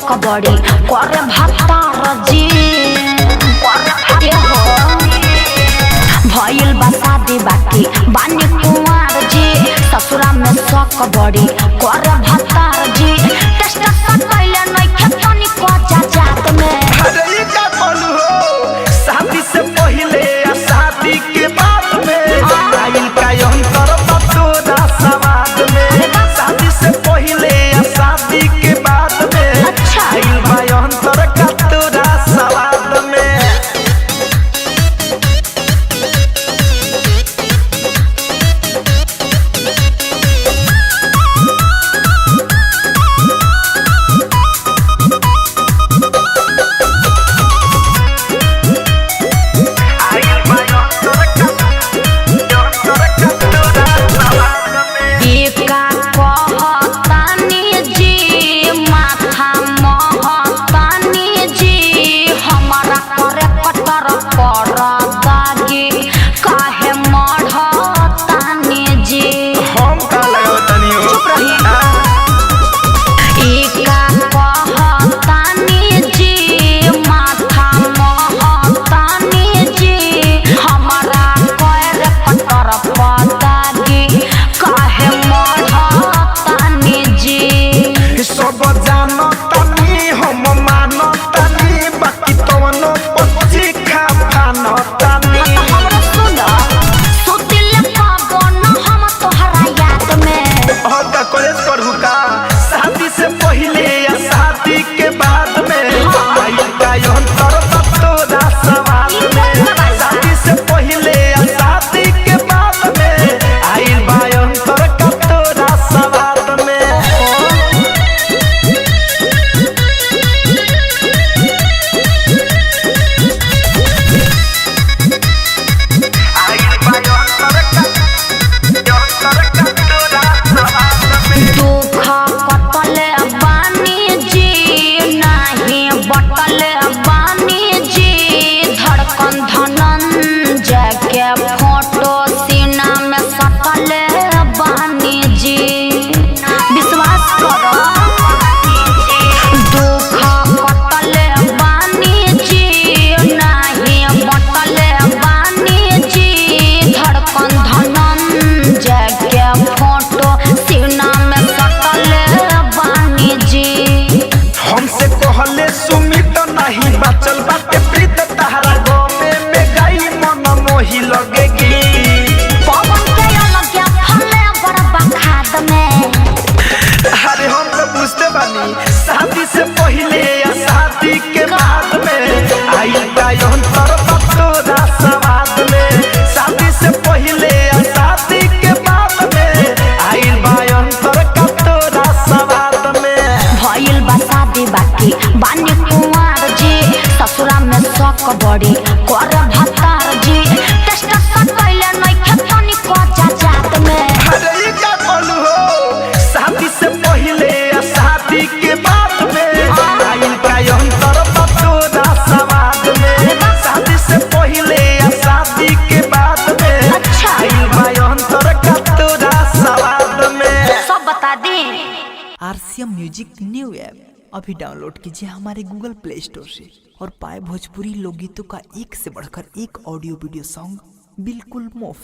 शौक बड़ी करे भतार जी भइल बा शादी बाकी बानी कुंवर जी ससुरा में शौक बड़ी करे भतार जी टेस्ट सब पहले नहीं तनी को जात में अरे का बोलू हो शादी से पहले या शादी के बाद में आइल का अंतर बतोरा समाज में शादी से पहले या शादी के बाद में अच्छा आइल बा अंतर का तोरा समाज में शादी से पहले या शादी के बाद में आइल बा अंतर बतोरा समाज में शादी से पहले या शादी के बाद में आइल बा अंतर बतोरा समाज में भइल बा शादी बाकी बानी कुंवर जी ससुरा में शौक बड़ी करे भतार जी टेस्ट सब पहले नहीं तनी को जात में अरे का बोलू हो शादी से पहले या शादी के बाद में आइल का अंतर बतोरा समाज में शादी से पहले या शादी के बाद में अच्छा आइल बा अंतर बतोरा समाज में सब बता दी। आरसीएम म्यूजिक न्यू ऐप अभी डाउनलोड कीजिए हमारे गूगल प्ले स्टोर से और पाए भोजपुरी लोकगीतों का एक से बढ़कर एक ऑडियो वीडियो सॉन्ग बिल्कुल मुफ्त।